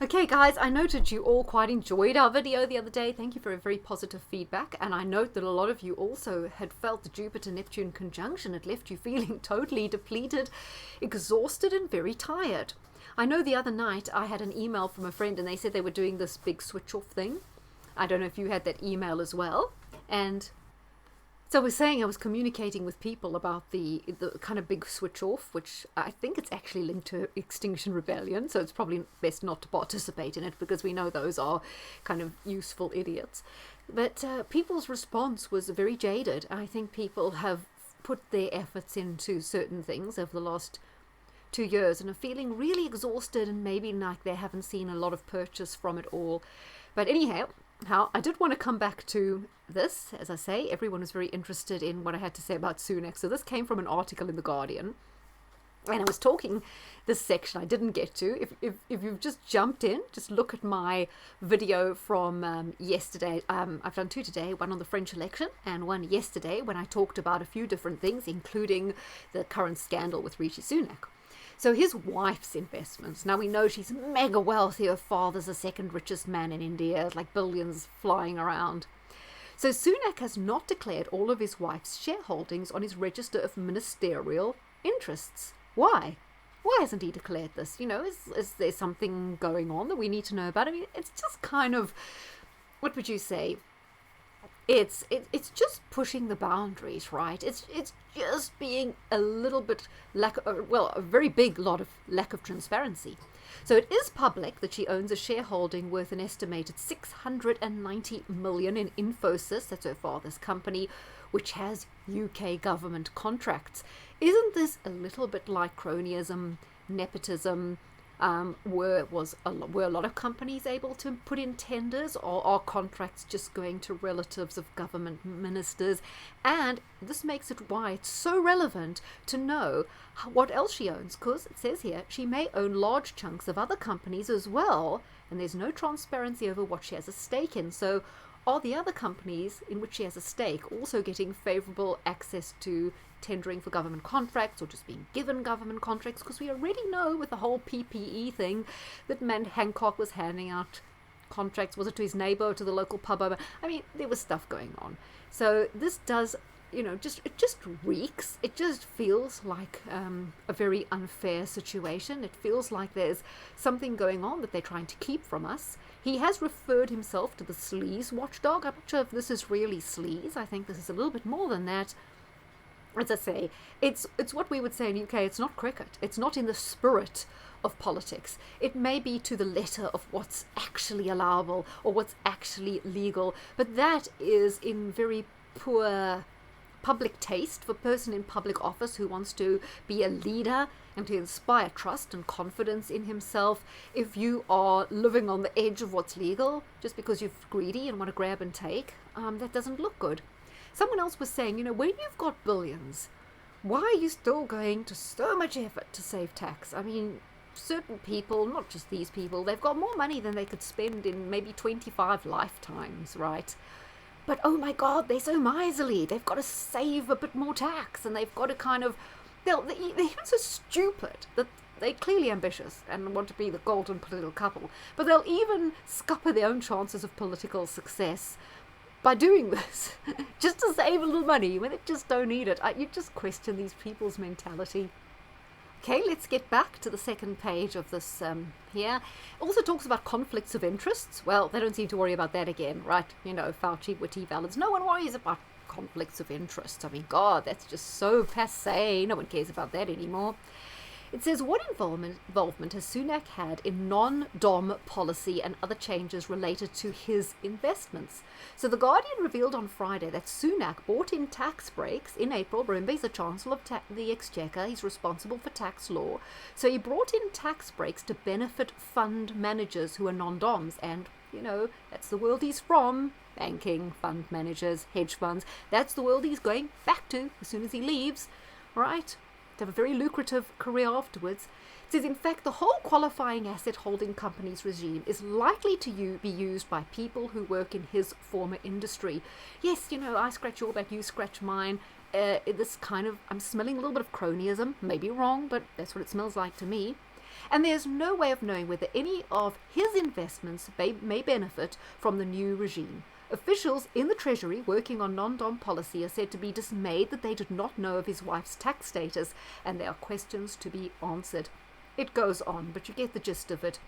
Okay, guys, I noted you all quite enjoyed our video the other day. Thank you for a very positive feedback. And I note that a lot of you also had felt the Jupiter-Neptune conjunction had left you feeling totally depleted, exhausted, and very tired. I know the other night I had an email from a friend and they said they were doing this big switch-off thing. I don't know if you had that email as well. And so I was saying I was communicating with people about the kind of big switch off, which I think it's actually linked to Extinction Rebellion, so it's probably best not to participate in it because we know those are kind of useful idiots. But people's response was very jaded. I think people have put their efforts into certain things over the last 2 years and are feeling really exhausted and maybe like they haven't seen a lot of purchase from it all. But anyhow, I did want to come back to this. As I say, everyone was very interested in what I had to say about Sunak. So this came from an article in The Guardian. And I was talking this section I didn't get to. If you've just jumped in, just look at my video from yesterday. I've done two today, one on the French election and one yesterday when I talked about a few different things, including the current scandal with Richie Sunak. So his wife's investments. Now we know she's mega wealthy. Her father's the second richest man in India, like billions flying around. So Sunak has not declared all of his wife's shareholdings on his register of ministerial interests. Why? Why hasn't he declared this? Is there something going on that we need to know about? I mean, it's just kind of, what would you say? It's just pushing the boundaries, right? It's just being a little bit a very big lot of lack of transparency. So it is public that she owns a shareholding worth an estimated 690 million in Infosys, that's her father's company, which has UK government contracts. Isn't this a little bit like cronyism, nepotism? Were a lot of companies able to put in tenders, or are contracts just going to relatives of government ministers? And this makes it why it's so relevant to know what else she owns, because it says here she may own large chunks of other companies as well, and there's no transparency over what she has a stake in. So are the other companies in which she has a stake also getting favourable access to tendering for government contracts or just being given government contracts? Because we already know with the whole PPE thing that Hancock was handing out contracts. Was it to his neighbour or to the local pub owner? I mean, there was stuff going on. So this does, it just reeks. It just feels like a very unfair situation. It feels like there's something going on that they're trying to keep from us. He has referred himself to the sleaze watchdog. I'm not sure if this is really sleaze. I think this is a little bit more than that. As I say, it's what we would say in UK. It's not cricket. It's not in the spirit of politics. It may be to the letter of what's actually allowable or what's actually legal, but that is in very poor public taste for a person in public office who wants to be a leader and to inspire trust and confidence in himself. If you are living on the edge of what's legal just because you're greedy and want to grab and take, that doesn't look good. Someone else was saying, when you've got billions, why are you still going to so much effort to save tax? I mean, certain people, not just these people, they've got more money than they could spend in maybe 25 lifetimes, right? But oh my God, they're so miserly. They've got to save a bit more tax, and they've got to kind of, they're even so stupid that they're clearly ambitious and want to be the golden political couple, but they'll even scupper their own chances of political success by doing this, just to save a little money when they just don't need it. You just question these people's mentality. Okay, let's get back to the second page of this here. Also talks about conflicts of interests. Well, they don't seem to worry about that again, right? Fauci, witty ballads. No one worries about conflicts of interest. I mean, God, that's just so passé. No one cares about that anymore. It says, what involvement has Sunak had in non-dom policy and other changes related to his investments? So The Guardian revealed on Friday that Sunak bought in tax breaks in April. Remember, he's the Chancellor of the Exchequer. He's responsible for tax law. So he brought in tax breaks to benefit fund managers who are non-doms. And, that's the world he's from. Banking, fund managers, hedge funds. That's the world he's going back to as soon as he leaves, right? To have a very lucrative career afterwards. It says, in fact, the whole qualifying asset holding companies regime is likely to be used by people who work in his former industry. Yes, I scratch your back, you scratch mine. This kind of, I'm smelling a little bit of cronyism, maybe wrong, but that's what it smells like to me. and there's no way of knowing whether any of his investments may benefit from the new regime. Officials in the Treasury working on non-dom policy are said to be dismayed that they did not know of his wife's tax status, and there are questions to be answered. It goes on, but you get the gist of it.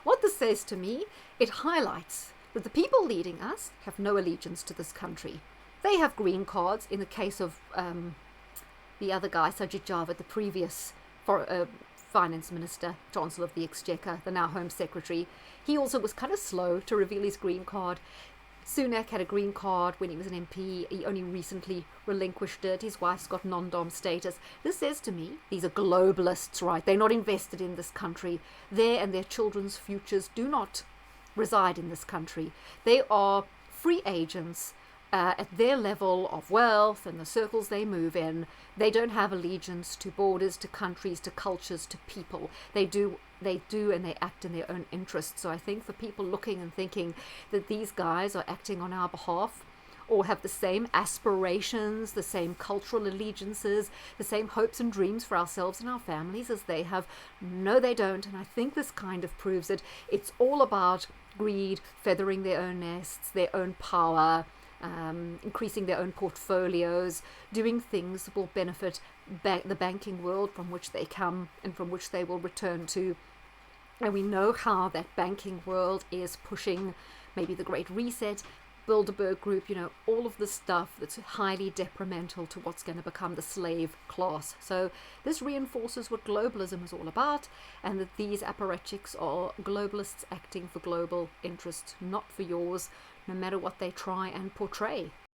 What this says to me, it highlights that the people leading us have no allegiance to this country. They have green cards. In the case of the other guy, Sajid Javid, the previous finance minister, Chancellor of the Exchequer, the now Home Secretary, he also was kind of slow to reveal his green card. Sunak had a green card when he was an MP. He only recently relinquished it. His wife's got non-dom status. This says to me, these are globalists, right? They're not invested in this country. Their and their children's futures do not reside in this country. They are free agents at their level of wealth and the circles they move in. They don't have allegiance to borders, to countries, to cultures, to people. They do and they act in their own interests. So I think for people looking and thinking that these guys are acting on our behalf or have the same aspirations, the same cultural allegiances, the same hopes and dreams for ourselves and our families as they have, no, they don't. And I think this kind of proves it. It's all about greed, feathering their own nests, their own power, increasing their own portfolios, doing things that will benefit the banking world from which they come and from which they will return to. And we know how that banking world is pushing maybe the Great Reset, Bilderberg Group, all of the stuff that's highly detrimental to what's going to become the slave class. So this reinforces what globalism is all about, and that these apparatchiks are globalists acting for global interests, not for yours, no matter what they try and portray.